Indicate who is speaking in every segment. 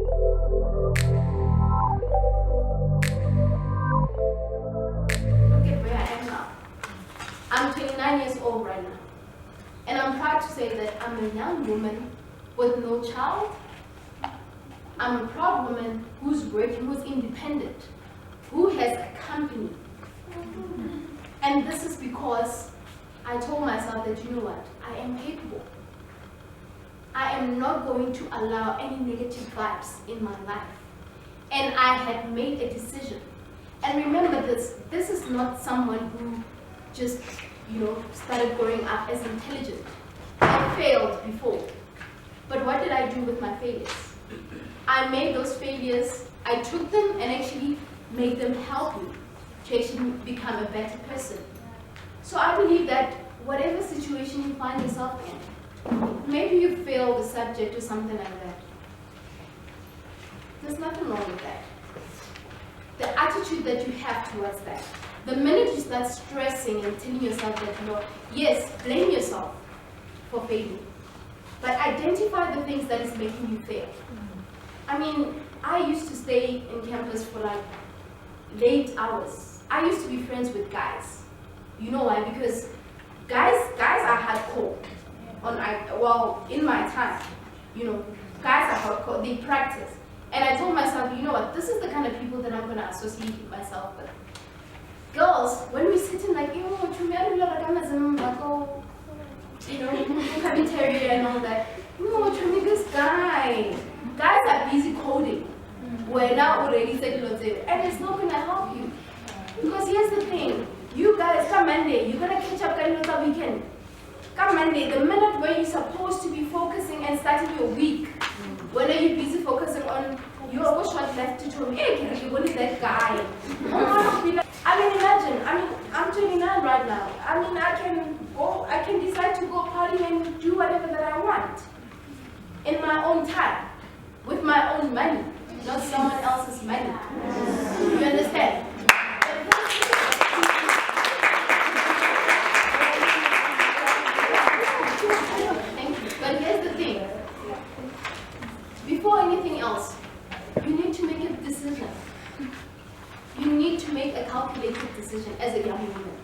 Speaker 1: Look at where I am now. I'm 29 years old right now. And I'm proud to say that I'm a young woman with no child. I'm a proud woman who's working, who's independent, who has a company. And this is because I told myself that, you know what, I am capable. I am not going to allow any negative vibes in my life. And I had made a decision. And remember this is not someone who just, started growing up as intelligent. I failed before. But what did I do with my failures? I made those failures, I took them and actually made them help me to actually become a better person. So I believe that whatever situation you find yourself in, maybe you fail the subject or something like that. There's nothing wrong with that. The attitude that you have towards that. The minute you start stressing and telling yourself that, yes, blame yourself for failing. But identify the things that is making you fail. I mean, I used to stay in campus for like late hours. I used to be friends with guys. You know why? Because guys are hardcore. In my time, guys are hardcore. They practice. And I told myself, you know what? This is the kind of people that I'm going to associate myself with. Girls, when we sit in like, cafeteria and all that, this guy. Guys are busy coding. We're now already settled there. And it's not going to help you. Because here's the thing. You guys, come Monday, you're going to catch up on weekend. Come Monday, the minute where you're supposed to be focusing and starting your week, when are you busy focusing on your what's what left to tell me, hey, what is that guy? I mean, imagine, I'm 29 right now. I can decide to go party and do whatever that I want. In my own time. With my own money, not someone else's money. You understand? Thank you. But here's the thing. Before anything else, you need to make a decision. You need to make a calculated decision as a young woman.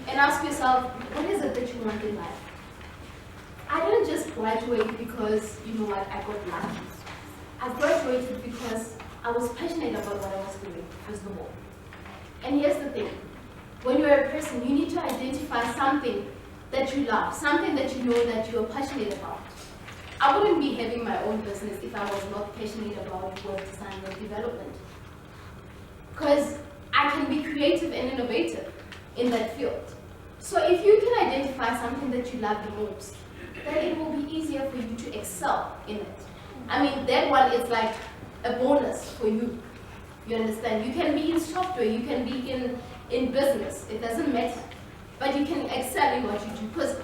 Speaker 1: And ask yourself, what is it that you want in life? I didn't just graduate because, I got lucky. I graduated because I was passionate about what I was doing, first of all. And here's the thing. When you're a person, you need to identify something that you love, something that you know that you're passionate about. I wouldn't be having my own business if I was not passionate about web design and development. Because I can be creative and innovative in that field. So if you can identify something that you love the most, then it will be easier for you to excel in it. I mean, that one is like a bonus for you. You understand? You can be in software, you can be in business. It doesn't matter. But you can excel in what you do. Because,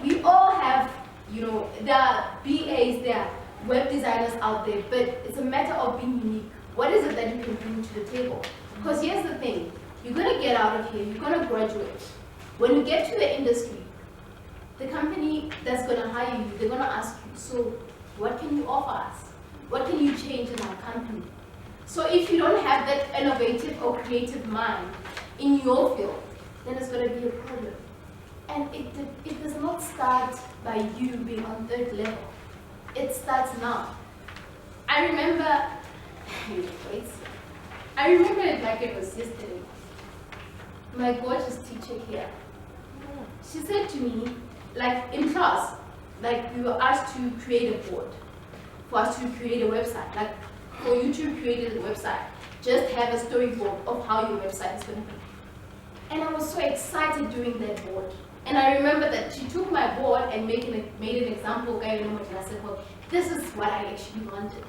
Speaker 1: we all have, there are BAs, there are web designers out there, but it's a matter of being unique. What is it that you can bring to the table? Because here's the thing. You're going to get out of here, you're going to graduate. When you get to the industry, the company that's going to hire you, they're going to ask you, so what can you offer us? What can you change in our company? So if you don't have that innovative or creative mind in your field, then it's going to be a problem. And it does not start by you being on third level. It starts now. I remember it like it was yesterday. My gorgeous teacher here, she said to me, like in class, like we were asked to create a board, for us to create a website, like for you to create a website, just have a storyboard of how your website is going to be. And I was so excited doing that board. And I remember that she took my board and made an example, and I said, well, this is what I actually wanted.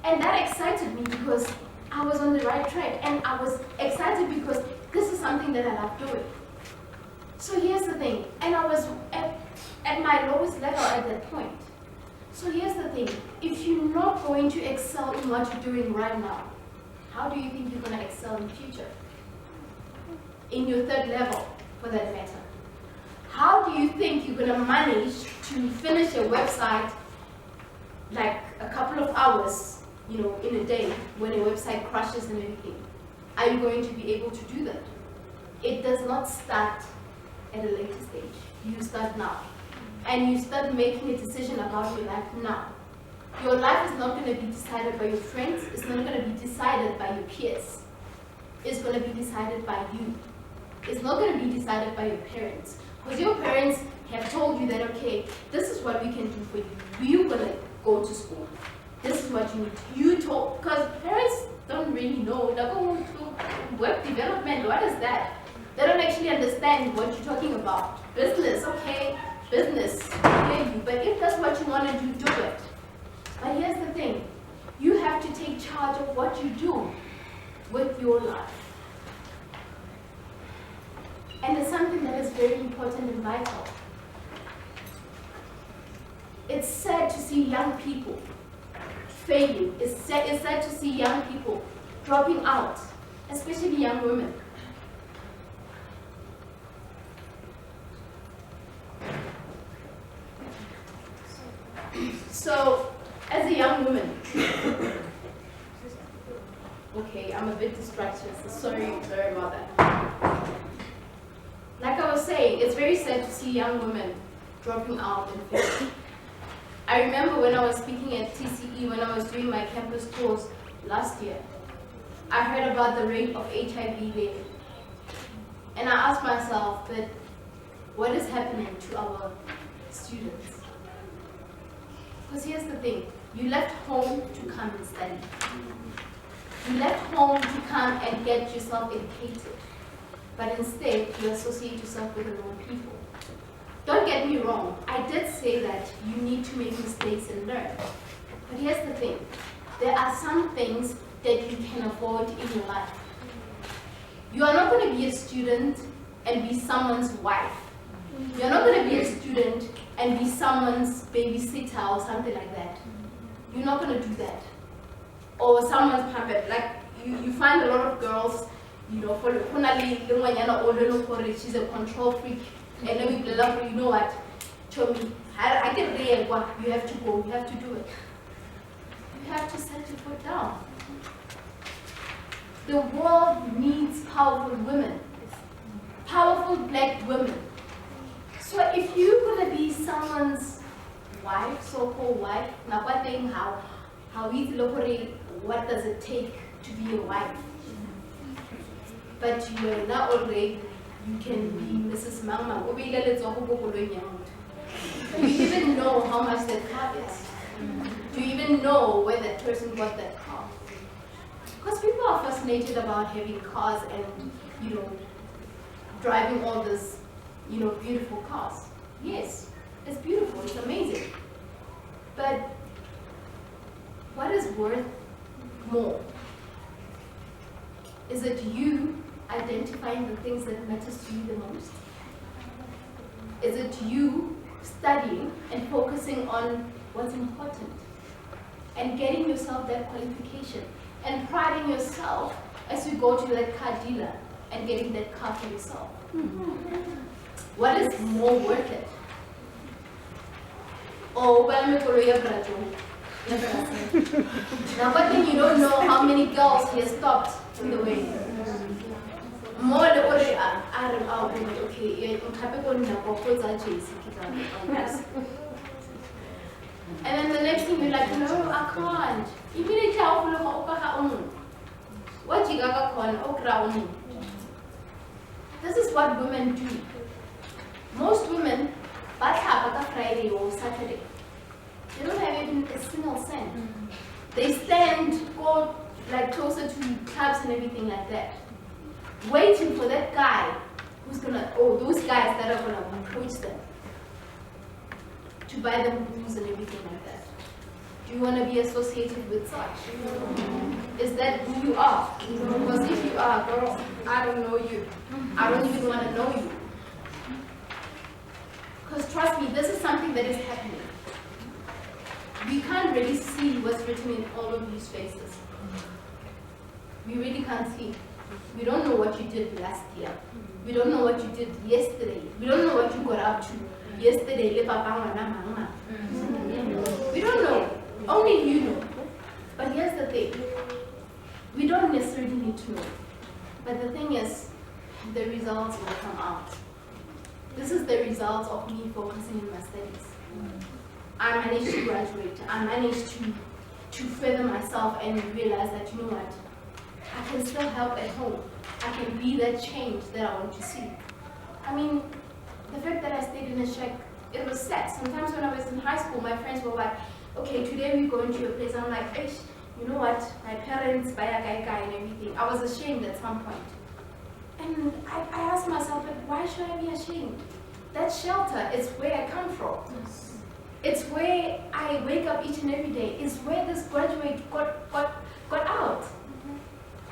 Speaker 1: And that excited me because I was on the right track, and I was excited because this is something that I love doing. So here's the thing, and I was at my lowest level at that point. So here's the thing, if you're not going to excel in what you're doing right now, how do you think you're going to excel in the future? In your third level, for that matter. How do you think you're going to manage to finish a website like a couple of hours in a day when a website crashes and everything? Are you going to be able to do that? It does not start at a later stage. You start now. And you start making a decision about your life now. Your life is not going to be decided by your friends. It's not going to be decided by your peers. It's going to be decided by you. It's not going to be decided by your parents. Because your parents have told you that, okay, this is what we can do for you. You're going to go to school. This is what you need. You told, because parents don't really know. They're going to web development. What is that? They don't actually understand what you're talking about. Business, okay, business, maybe. But if that's what you want to do, do it. But here's the thing. You have to take charge of what you do with your life. And it's something that is very important and vital. It's sad to see young people failing. It's sad to see young people dropping out, especially young women. So, as a young woman, okay, I'm a bit distracted, so sorry about that. Like I was saying, it's very sad to see young women dropping out and failing. I remember when I was speaking at TCE, when I was doing my campus tours last year, I heard about the rate of HIV there. And I asked myself, but what is happening to our students? Because here's the thing, you left home to come and study. You left home to come and get yourself educated. But instead, you associate yourself with the wrong people. Don't get me wrong, I did say that you need to make mistakes and learn. But here's the thing, there are some things that you can avoid in your life. You are not going to be a student and be someone's wife. You're not going to be a student and be someone's babysitter or something like that. You're not going to do that. Or someone's puppet. Like, you find a lot of girls, she's a control freak. And then we love her, you know what? Chomi, I can read what you have to go, you have to do it. You have to set your foot down. The world needs powerful women. Powerful black women. So if you're going to be someone's wife, so-called wife, now what thing, how what does it take to be a wife? But you are not already, you can be Mrs. Mama. Do you even know how much that car is? Do you even know where that person got that car? Because people are fascinated about having cars and, driving all this, beautiful cars. Yes, it's beautiful, it's amazing. But what is worth more? Is it you identifying the things that matters to you the most? Is it you studying and focusing on what's important and getting yourself that qualification and priding yourself as you go to that car dealer and getting that car for yourself? What is more worth it? Oh, well, I'm now, but then you don't know how many girls he has stopped in the way. More the order are okay, and then the next thing you're like, no, I can't. Immediately what you got. This is what women do. Most women, but have a Friday or Saturday. They don't have even a single cent. They go like closer to clubs and everything like that, waiting for that guy who's gonna, those guys that are gonna approach them to buy them booze and everything like that. Do you want to be associated with such? Is that who you are? Because if you are, girl, I don't know you. I don't even want to know you. Because trust me, this is something that is happening. We can't really see what's written in all of these faces. We really can't see. We don't know what you did last year. We don't know what you did yesterday. We don't know what you got up to yesterday. We don't know. Only you know. But here's the thing. We don't necessarily need to know. But the thing is, the results will come out. This is the result of me focusing on my studies. I managed to graduate. I managed to further myself and realize that, you know what, I can still help at home. I can be that change that I want to see. I mean, the fact that I stayed in a shack, it was sad. Sometimes when I was in high school, my friends were like, okay, today we're going to a place. I'm like, hey, you know what, my parents, baya kai and everything. I was ashamed at some point. And I asked myself, but why should I be ashamed? That shelter is where I come from. It's where I wake up each and every day. It's where this graduate got out.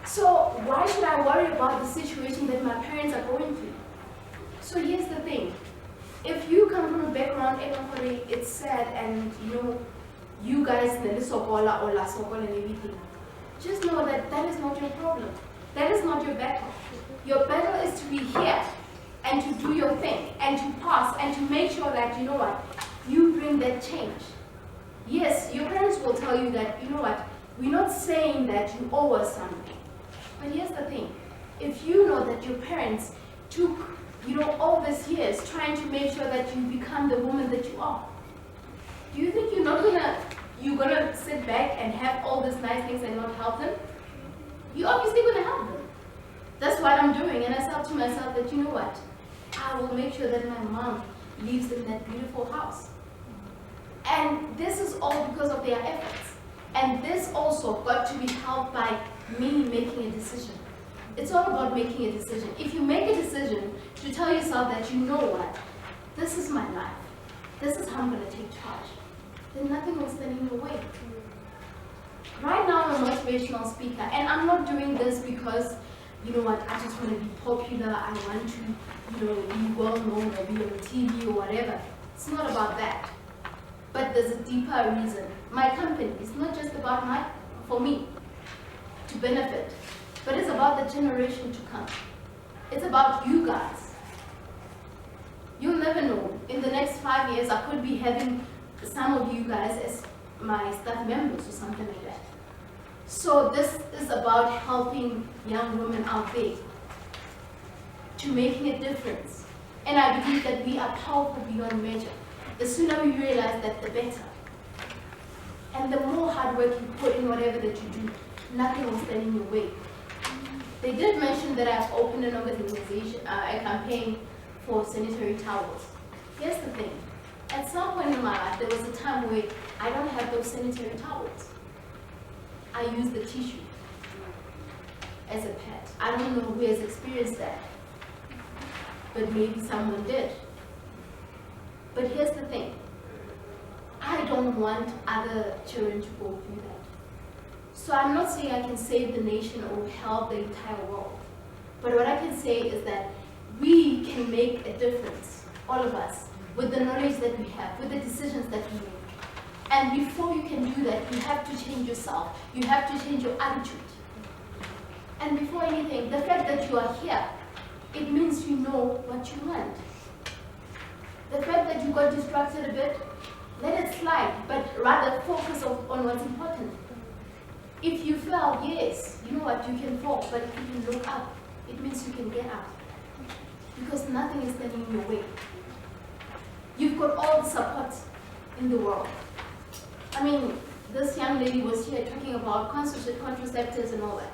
Speaker 1: So why should I worry about the situation that my parents are going through? So here's the thing. If you come from a background, it's sad, and you guys sokola or la sokola and everything, just know that that is not your problem. That is not your battle. Your battle is to be here and to do your thing and to pass and to make sure that, you know what, you bring that change. Yes, your parents will tell you that, you know what, we're not saying that you owe us something. But here's the thing. If you know that your parents took, all these years trying to make sure that you become the woman that you are, do you think you're gonna sit back and have all these nice things and not help them? You're obviously gonna help them. That's what I'm doing, and I said to myself that, you know what, I will make sure that my mom lives in that beautiful house. And this is all because of their efforts. And this also got to be helped by me making a decision. It's all about making a decision. If you make a decision to tell yourself that, you know what, this is my life, this is how I'm going to take charge, then nothing will stand in your way. Right now I'm a motivational speaker, and I'm not doing this because, you know what, I just want to be popular, I want to, be well known or be on TV or whatever. It's not about that. But there's a deeper reason. My company is not just about for me to benefit, but it's about the generation to come. It's about you guys. You'll never know. In the next 5 years, I could be having some of you guys as my staff members or something like that. So this is about helping young women out there to making a difference. And I believe that we are powerful beyond measure. The sooner we realize that, the better. And the more hard work you put in whatever that you do, nothing will stand in your way. They did mention that I've opened an organization, a campaign for sanitary towels. Here's the thing. At some point in my life, there was a time where I don't have those sanitary towels. I use the tissue as a pet. I don't know who has experienced that, but maybe someone did. But here's the thing. I don't want other children to go through that. So I'm not saying I can save the nation or help the entire world. But what I can say is that we can make a difference, all of us, with the knowledge that we have, with the decisions that we make. And before you can do that, you have to change yourself. You have to change your attitude. And before anything, the fact that you are here, it means you know what you want. The fact that you got distracted a bit, let it slide, but rather focus on what's important. If you fell, yes, you know what, you can fall, but if you can look up, it means you can get up. Because nothing is standing in your way. You've got all the support in the world. I mean, this young lady was here talking about contraceptives and all that.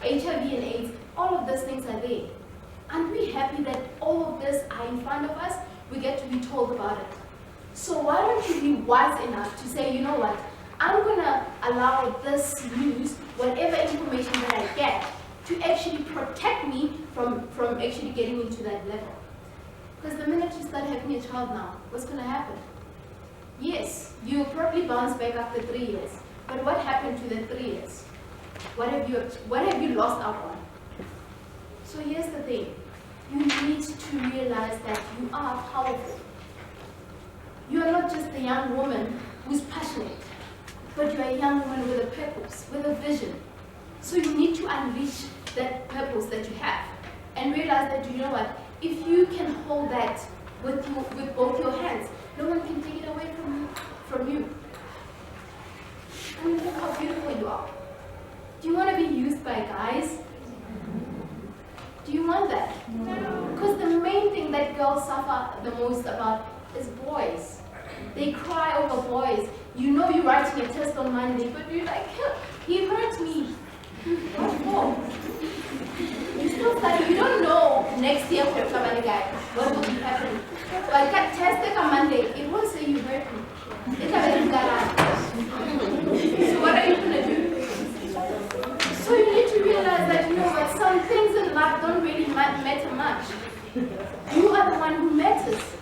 Speaker 1: HIV and AIDS, all of those things are there. Aren't we happy that all of this are in front of us? We get to be told about it. So why don't you be wise enough to say, you know what, I'm going to allow this news, whatever information that I get, to actually protect me from actually getting into that level. Because the minute you start having a child now, what's going to happen? Yes, you'll probably bounce back after 3 years. But what happened to the 3 years? What have you lost out on? So here's the thing. You need to realize that you are powerful. You are not just a young woman who's passionate, but you are a young woman with a purpose, with a vision. So you need to unleash that purpose that you have and realize that, you know what, if you can hold that with both your hands, no one can take it away from you. I mean, look how beautiful you are. Do you want to be used by guys? Do you want that? No. Because the main thing that girls suffer the most about is boys. They cry over boys. You know you're writing a test on Monday, but you're like, he hurt me. What for? You still study. You don't know next year for somebody guy what will be happening. But test on Monday, it won't say you hurt me. It's already So what are you gonna do? So you need to realize that, you know what, some things in life don't really matter much. You are the one who matters.